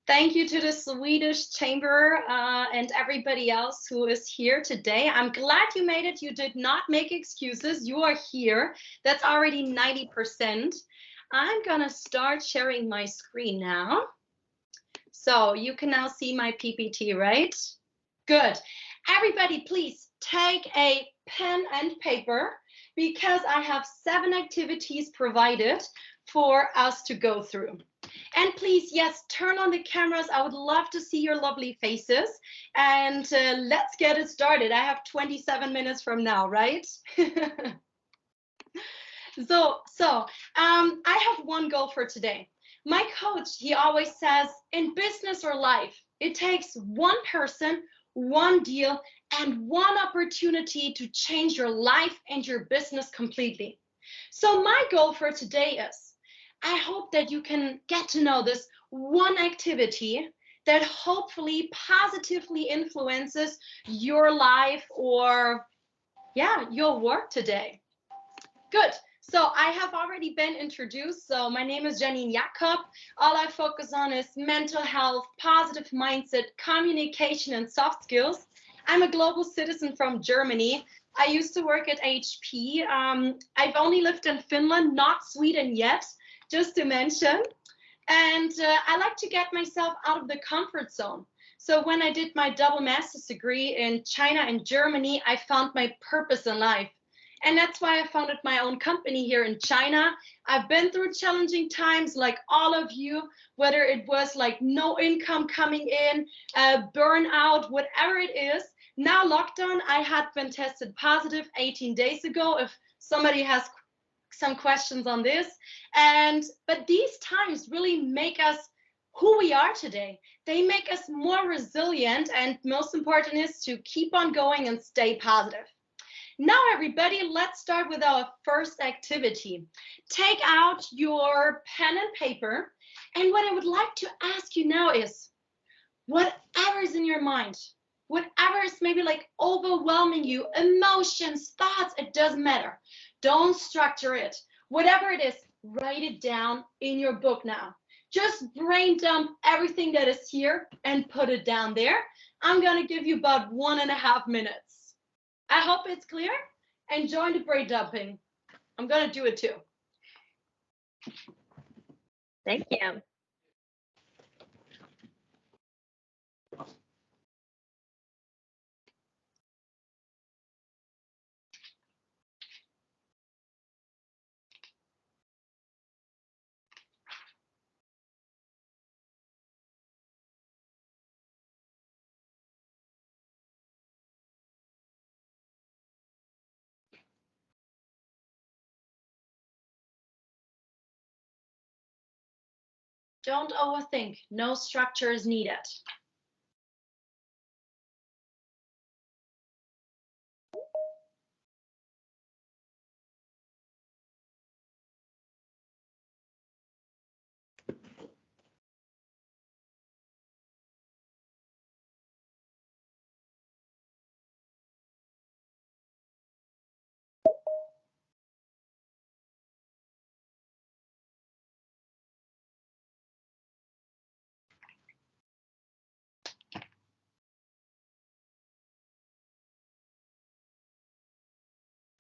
Thank you to the Swedish Chamber and everybody else who is here today. I'm glad you made it. You did not make excuses. You are here. That's already 90%. I'm going to start sharing my screen now. So you can now see my PPT, right? Good. Everybody, please take a pen and paper because I have 7 activities provided for us to go through. And please, yes, turn on the cameras. I would love to see your lovely faces. And let's get it started. I have 27 minutes from now, right? So I have one goal for today. My coach, he always says, in business or life, it takes one person, one deal, and one opportunity to change your life and your business completely. So my goal for today is, I hope that you can get to know this one activity that hopefully positively influences your life or, yeah, your work today. Good. So I have already been introduced. So my name is Janine Jakob. All I focus on is mental health, positive mindset, communication, and soft skills. I'm a global citizen from Germany. I used to work at HP. I've only lived in Finland, not Sweden yet, just to mention. And I like to get myself out of the comfort zone. So when I did my double master's degree in China and Germany, I found my purpose in life. And that's why I founded my own company here in China. I've been through challenging times like all of you, whether it was like no income coming in, burnout, whatever it is. Now lockdown, I had been tested positive 18 days ago. If somebody has some questions on this. But these times really make us who we are today. They make us more resilient, and most important is to keep on going and stay positive. Now, everybody, let's start with our first activity. Take out your pen and paper, and what I would like to ask you now is, whatever is in your mind, whatever is maybe like overwhelming you, emotions, thoughts, it doesn't matter. Don't structure it. Whatever it is, write it down in your book now. Just brain dump everything that is here and put it down there. I'm going to give you about 1.5 minutes. I hope it's clear, and join the brain dumping. I'm going to do it too. Thank you. Don't overthink. No structure is needed.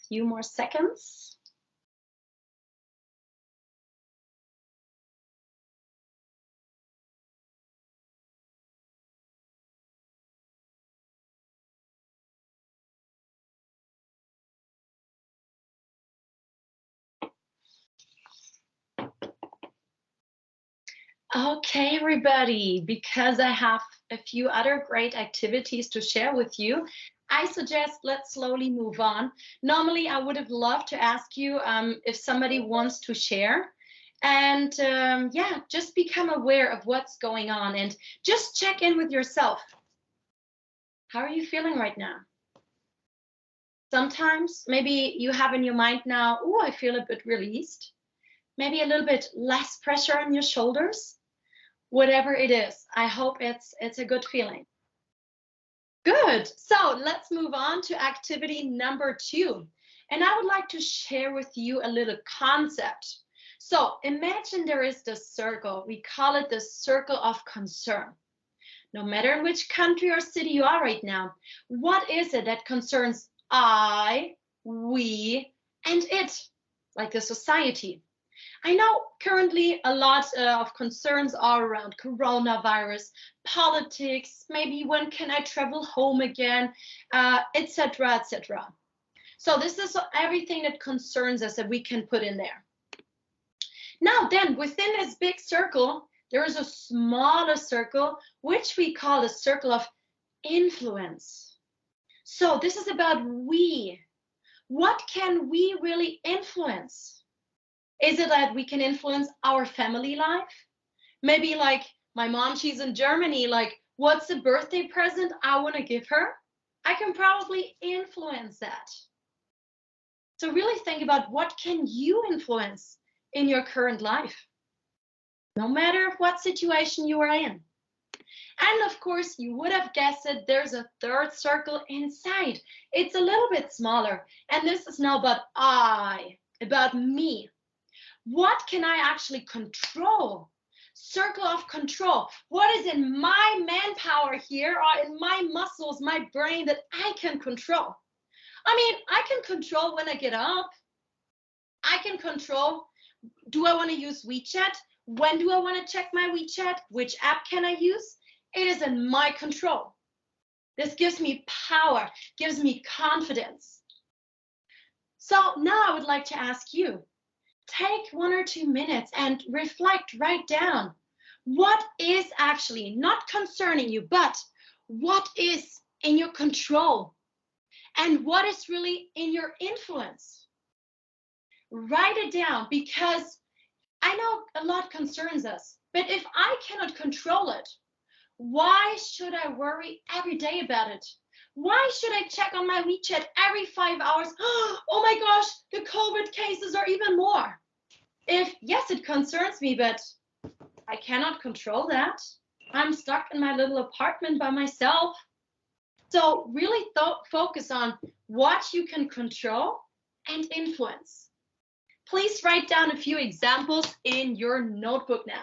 Few more seconds. Okay, everybody, because I have a few other great activities to share with you, I suggest let's slowly move on. Normally, I would have loved to ask you if somebody wants to share. And yeah, just become aware of what's going on and just check in with yourself. How are you feeling right now? Sometimes maybe you have in your mind now, oh, I feel a bit released. Maybe a little bit less pressure on your shoulders. Whatever it is, I hope it's a good feeling. Good. So let's move on to activity number 2. And I would like to share with you a little concept. So imagine there is this circle. We call it the circle of concern. No matter in which country or city you are right now, what is it that concerns I, we, and it, like the society? I know currently a lot of concerns are around coronavirus, politics, maybe when can I travel home again, etc., etc. So this is everything that concerns us that we can put in there. Now then, within this big circle, there is a smaller circle, which we call the circle of influence. So this is about we. What can we really influence? Is it that we can influence our family life? Maybe like my mom, she's in Germany, like what's the birthday present I want to give her? I can probably influence that. So really think about what can you influence in your current life, no matter what situation you are in. And of course, you would have guessed it, there's a third circle inside. It's a little bit smaller. And this is now about I, about me. What can I actually control? Circle of control. What is in my manpower here or in my muscles, my brain that I can control? I mean, I can control when I get up. I can control, do I want to use WeChat? When do I want to check my WeChat? Which app can I use? It is in my control. This gives me power, gives me confidence. So now I would like to ask you, take 1 or 2 minutes and reflect, write down what is actually not concerning you, but what is in your control and what is really in your influence. Write it down, because I know a lot concerns us, but if I cannot control it, why should I worry every day about it? Why should I check on my WeChat every 5 hours? Oh my gosh, the COVID cases are even more. If, yes, it concerns me, but I cannot control that. I'm stuck in my little apartment by myself. So really focus on what you can control and influence. Please write down a few examples in your notebook now.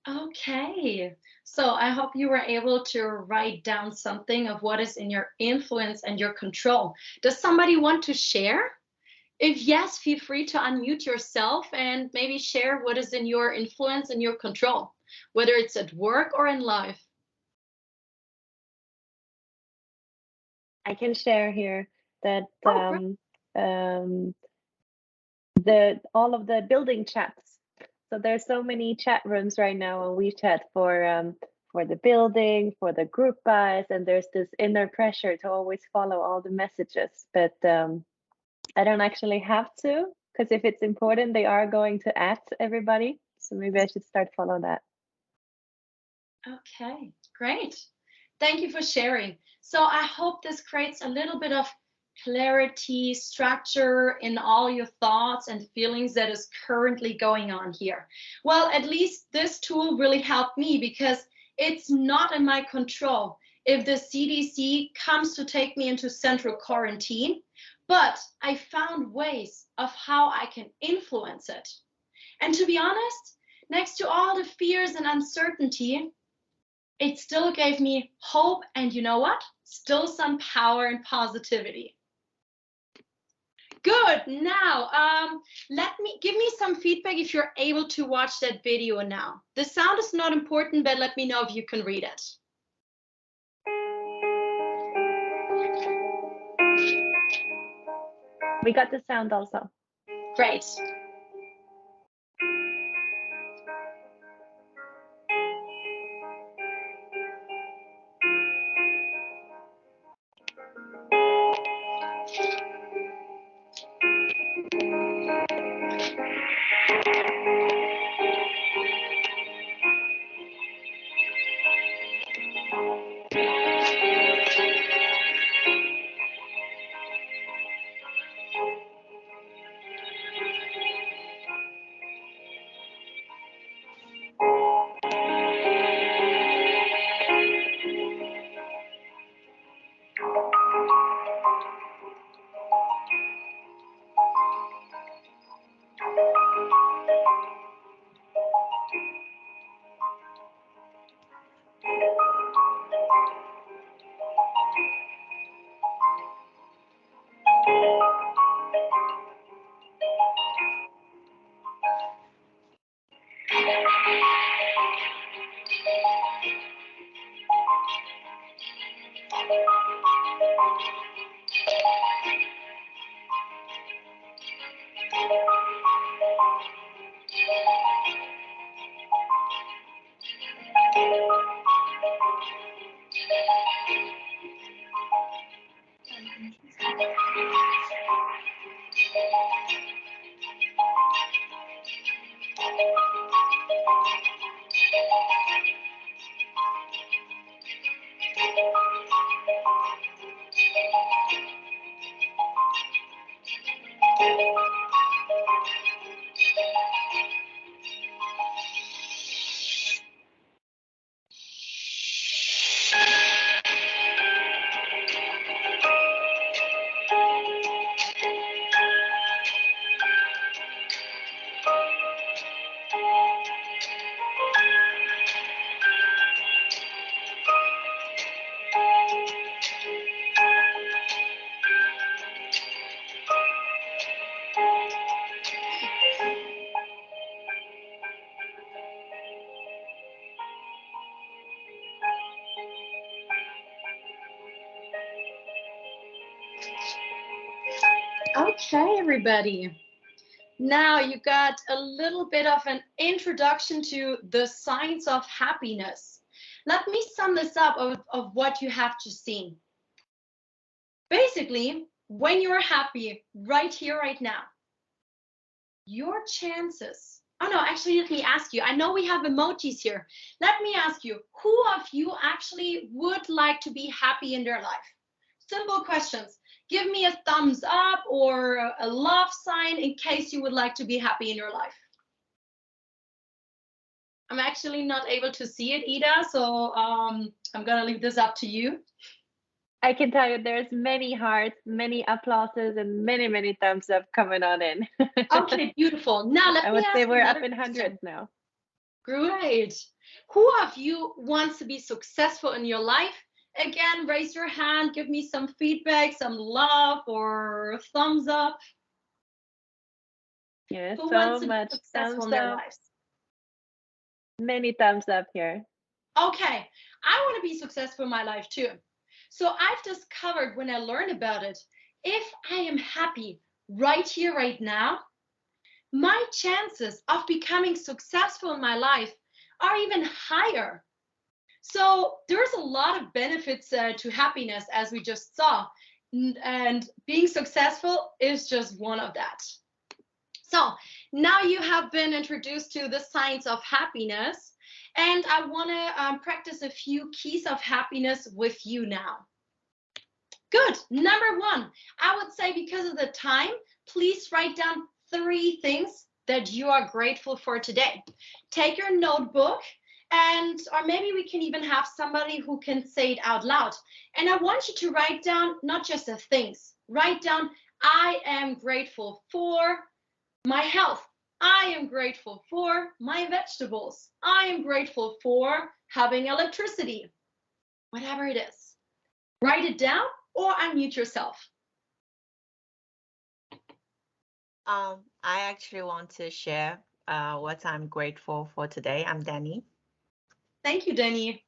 Okay, so I hope you were able to write down something of what is in your influence and your control. Does somebody want to share? If yes, feel free to unmute yourself and maybe share what is in your influence and your control, whether it's at work or in life. I can share here that Oh, all of the building chats. So there's so many chat rooms right now on WeChat for the building, for the group buys, and there's this inner pressure to always follow all the messages. But I don't actually have to, because if it's important, they are going to add everybody. So maybe I should start follow that. Okay, great. Thank you for sharing. So I hope this creates a little bit of clarity, structure in all your thoughts and feelings that is currently going on here. Well, at least this tool really helped me, because it's not in my control if the CDC comes to take me into central quarantine, but I found ways of how I can influence it. And to be honest, next to all the fears and uncertainty, it still gave me hope, and you know what? Still some power and positivity. Good. Now, give me some feedback if you're able to watch that video now. The sound is not important, but let me know if you can read it. We got the sound also. Great. Okay, everybody. Now you got a little bit of an introduction to the science of happiness. Let me sum this up of what you have just seen. Basically, when you're happy right here, right now, your chances. Oh no, actually, let me ask you. I know we have emojis here. Let me ask you, who of you actually would like to be happy in their life? Simple questions. Give me a thumbs up or a love sign in case you would like to be happy in your life. I'm actually not able to see it, Ida, so I'm gonna leave this up to you. I can tell you there's many hearts, many applauses, and many, many thumbs up coming on in. Okay, beautiful. Now let I me would ask say you we're up another in question. hundreds now. Great. Who of you wants to be successful in your life? Again, raise your hand, give me some feedback, some love or thumbs up. Yes, Who so wants to be much successful thumbs in their up. lives? Many thumbs up here. Okay, I want to be successful in my life too. So I've discovered when I learned about it, if I am happy right here, right now, my chances of becoming successful in my life are even higher. So there's a lot of benefits to happiness, as we just saw, and being successful is just one of that. So now you have been introduced to the science of happiness, and I want to practice a few keys of happiness with you now. Good. Number one, I would say, because of the time, please write down 3 things that you are grateful for today. Take your notebook, or maybe we can even have somebody who can say it out loud. And I want you to write down not just the things. Write down, I am grateful for my health. I am grateful for my vegetables. I am grateful for having electricity. Whatever it is. Write it down or unmute yourself. I actually want to share what I'm grateful for today. I'm Danny. Thank you, Danny.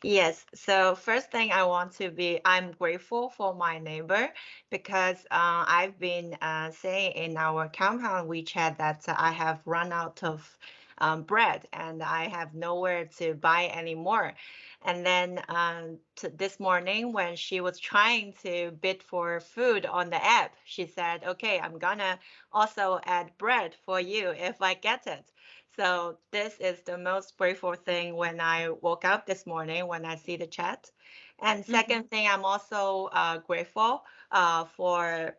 Yes, so first thing I'm grateful for my neighbor because I've been saying in our compound WeChat that I have run out of bread and I have nowhere to buy anymore. And then this morning, when she was trying to bid for food on the app, she said, "Okay, I'm gonna also add bread for you if I get it." So this is the most grateful thing when I woke up this morning when I see the chat. And Mhm. second thing, I'm also grateful for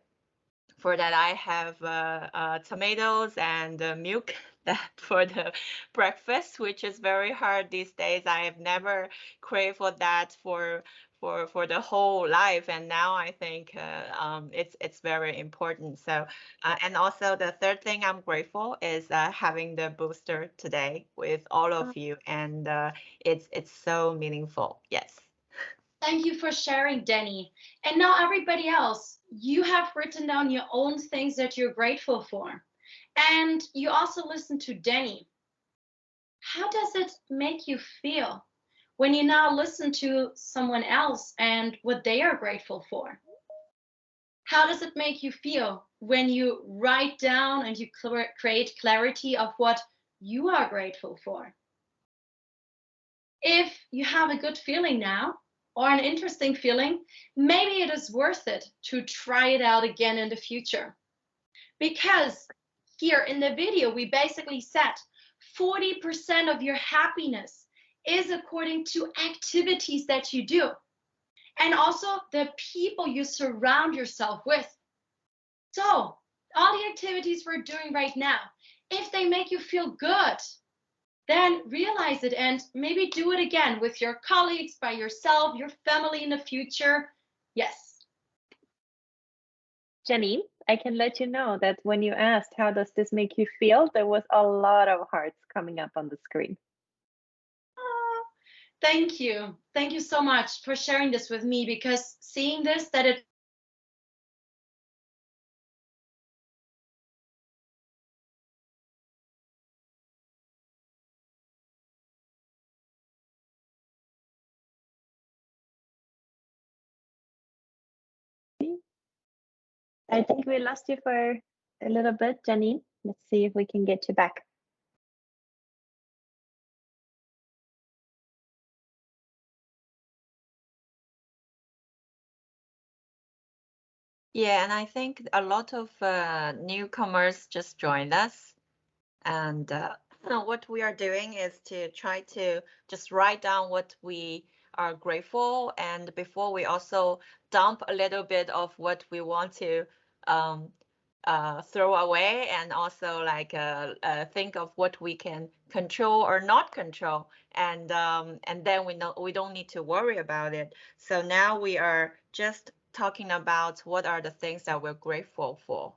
that I have tomatoes and milk that for the breakfast, which is very hard these days. I have never craved for that for the whole life, and now I think it's very important. So, and also the third thing I'm grateful is having the booster today with all Uh, of you, and it's so meaningful. Yes. Thank you for sharing, Danny. And now, everybody else, you have written down your own things that you're grateful for. And you also listened to Danny. How does it make you feel when you now listen to someone else and what they are grateful for? How does it make you feel when you write down and you create clarity of what you are grateful for? If you have a good feeling now or an interesting feeling, maybe it is worth it to try it out again in the future. Because here in the video, we basically said 40% of your happiness is according to activities that you do and also the people you surround yourself with. So, all the activities we're doing right now, if they make you feel good, then realize it and maybe do it again with your colleagues, by yourself, your family in the future. Yes. Janine, I can let you know that when you asked how does this make you feel, there was a lot of hearts coming up on the screen. Oh, thank you. Thank you so much for sharing this with me because seeing this, that it I think we lost you for a little bit, Janine. Let's see if we can get you back. Yeah, and I think a lot of newcomers just joined us. And what we are doing is to try to just write down what we are grateful, and before we also dump a little bit of what we want to um, throw away, and also like think of what we can control or not control, and then we don't need to worry about it. So now we are just talking about what are the things that we're grateful for.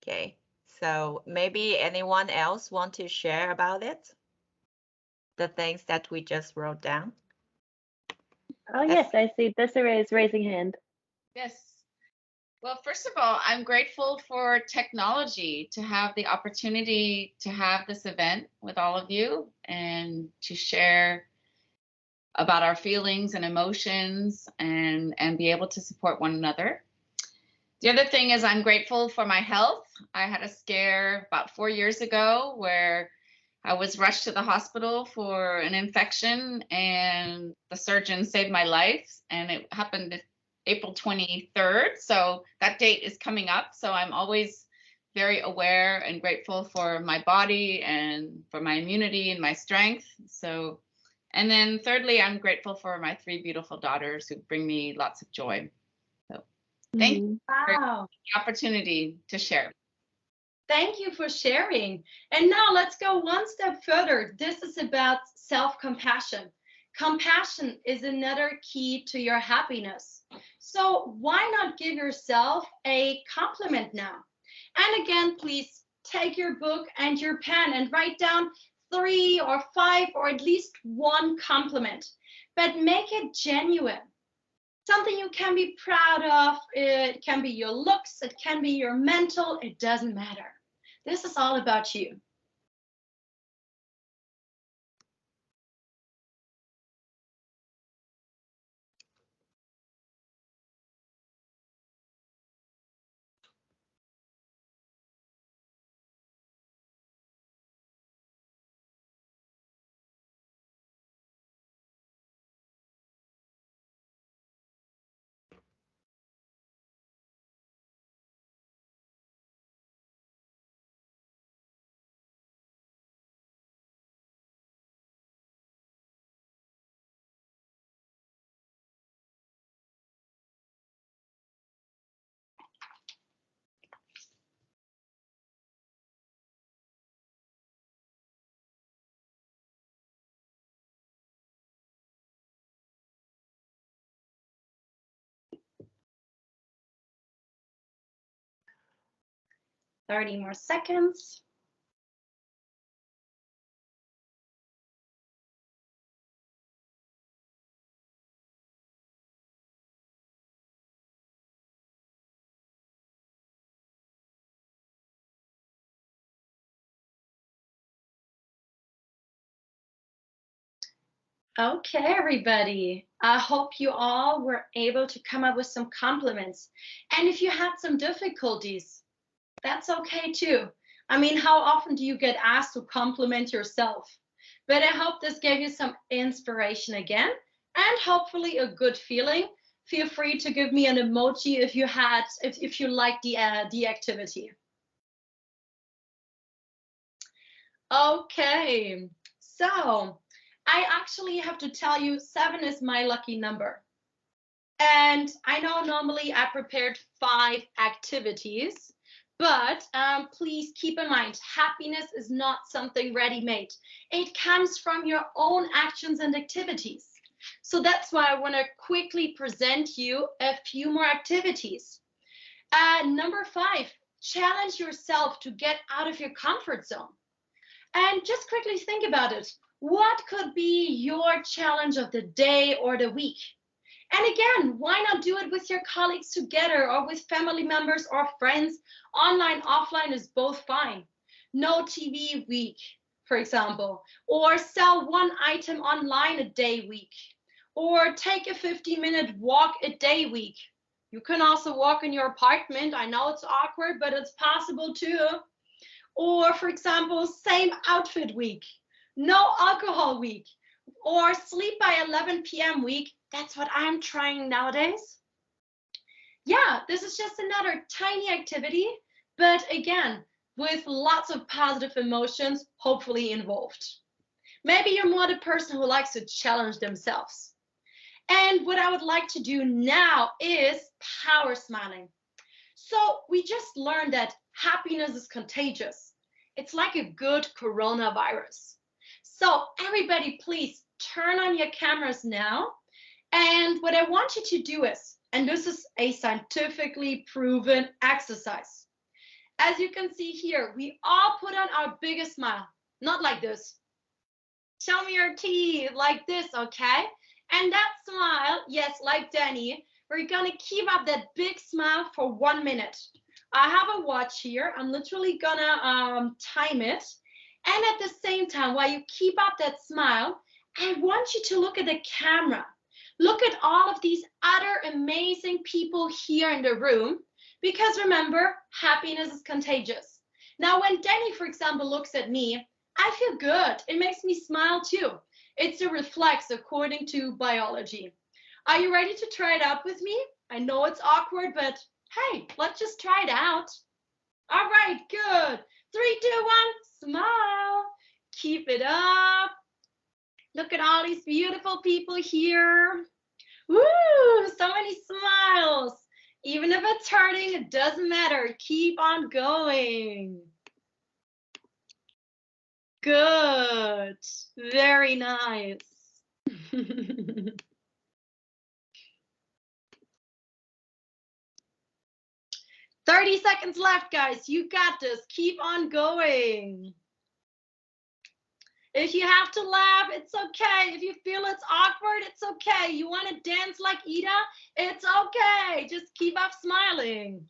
Okay, so maybe anyone else want to share about it? The things that we just wrote down. Oh, Yes. yes, I see Desiree is raising hand. Yes. Well, first of all, I'm grateful for technology to have the opportunity to have this event with all of you and to share about our feelings and emotions and be able to support one another. The other thing is I'm grateful for my health. I had a scare about 4 years ago where I was rushed to the hospital for an infection and the surgeon saved my life, and it happened April 23rd. So that date is coming up. So I'm always very aware and grateful for my body and for my immunity and my strength. So, and then thirdly, I'm grateful for my three beautiful daughters who bring me lots of joy. So thank you Mhm. for wow. the opportunity to share. Thank you for sharing. And now let's go one step further. This is about self-compassion. Compassion is another key to your happiness. So why not give yourself a compliment now? And again, please take your book and your pen and write down 3 or 5 or at least one compliment, but make it genuine. something you can be proud of. It can be your looks, it can be your mental, it doesn't matter. This is all about you. Thirty more seconds. Okay, everybody. I hope you all were able to come up with some compliments. And if you had some difficulties, that's okay too. I mean, how often do you get asked to compliment yourself? But I hope this gave you some inspiration again and hopefully a good feeling. Feel free to give me an emoji if you liked the activity. Okay, so I actually have to tell you 7 is my lucky number. And I know normally I prepared 5 activities, but please keep in mind, happiness is not something ready-made. It comes from your own actions and activities. So that's why I want to quickly present you a few more activities. Number 5, challenge yourself to get out of your comfort zone. And just quickly think about it. What could be your challenge of the day or the week? And again, why not do it with your colleagues together or with family members or friends? Online, offline is both fine. No TV week, for example, or sell 1 item online a day week, or take a 15-minute walk a day week. You can also walk in your apartment. I know it's awkward, but it's possible too. Or, for example, same outfit week, no alcohol week, or sleep by 11 p.m. week. That's what I'm trying nowadays. Yeah, this is just another tiny activity, but again, with lots of positive emotions, hopefully involved. Maybe you're more the person who likes to challenge themselves. And what I would like to do now is power smiling. So we just learned that happiness is contagious. It's like a good coronavirus. So everybody, please turn on your cameras now. And what I want you to do is, and this is a scientifically proven exercise. As you can see here, we all put on our biggest smile, not like this. Show me your teeth, like this, okay? And that smile, yes, like Danny, we're gonna keep up that big smile for 1 minute. I have a watch here. I'm literally gonna time it. And at the same time, while you keep up that smile, I want you to look at the camera. Look at all of these other amazing people here in the room, because remember, happiness is contagious. Now, when Danny, for example, looks at me, I feel good. It makes me smile too. It's a reflex according to biology. Are you ready to try it out with me? I know it's awkward, but hey, let's just try it out. All right, good. 3, 2, 1, smile. Keep it up. Look at all these beautiful people here. Woo, so many smiles. Even if it's hurting, it doesn't matter. Keep on going. Good. Very nice. 30 seconds left, guys. You got this. Keep on going. If you have to laugh, it's okay. If you feel it's awkward, it's okay. You want to dance like Ida? It's okay. Just keep up smiling.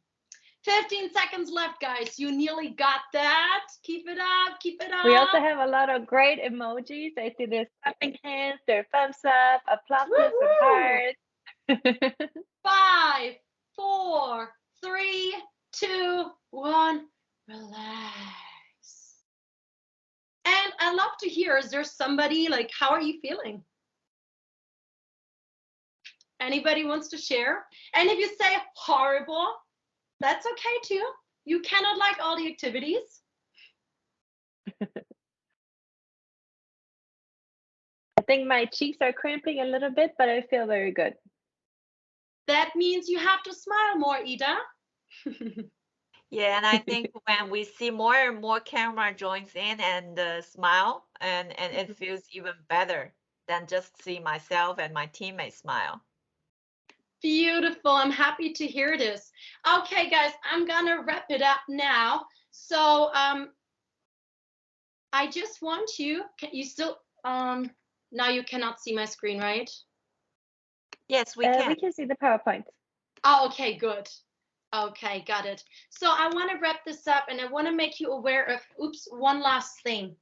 15 seconds left, guys. You nearly got that. Keep it up. Keep it up. We also have a lot of great emojis. I see there's clapping hands, there's thumbs up, applauses, and hearts. 5, 4, 3, 2, 1. Relax. And I'd love to hear, is there somebody, like, how are you feeling? Anybody wants to share? And if you say horrible, that's okay too. You cannot like all the activities. I think my cheeks are cramping a little bit, but I feel very good. That means you have to smile more, Ida. Yeah, and I think when we see more and more camera joins in and smile, and it feels even better than just see myself and my teammates smile. Beautiful. I'm happy to hear this. Okay, guys, I'm gonna wrap it up now. So I just want you, can you still now you cannot see my screen, right? Yes, we can. We can see the PowerPoint. Oh, okay, good. Okay, got it. So I want to wrap this up, and I want to make you aware of, one last thing.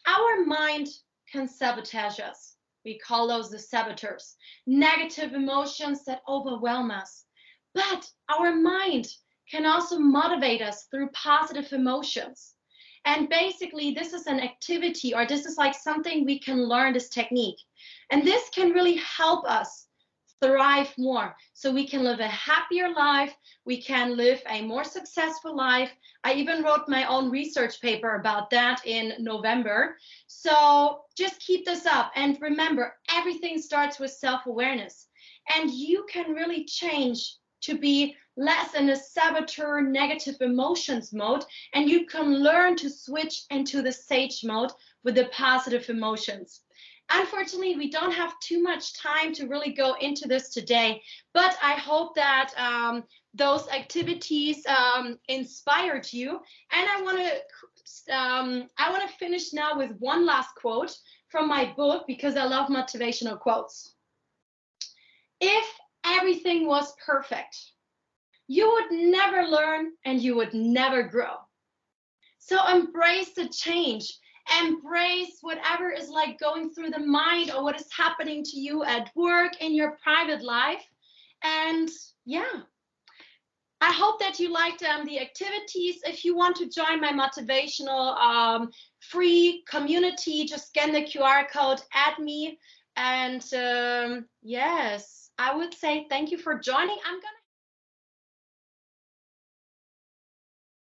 Our mind can sabotage us. We call those the saboteurs, negative emotions that overwhelm us. But our mind can also motivate us through positive emotions. And basically, this is an activity, or this is like something we can learn, this technique. And this can really help us thrive more, so we can live a happier life, we can live a more successful life. I even wrote my own research paper about that in November. So just keep this up, and remember, everything starts with self-awareness, and you can really change to be less in a saboteur negative emotions mode, and you can learn to switch into the sage mode with the positive emotions. Unfortunately, we don't have too much time to really go into this today, but I hope that those activities inspired you. And I want to finish now with one last quote from my book, because I love motivational quotes. If everything was perfect, you would never learn and you would never grow. So embrace the change. Embrace whatever is like going through the mind, or what is happening to you at work, in your private life. And yeah, I hope that you liked the activities. If you want to join my motivational free community, just scan the QR code, add me. And yes, I would say thank you for joining. I'm gonna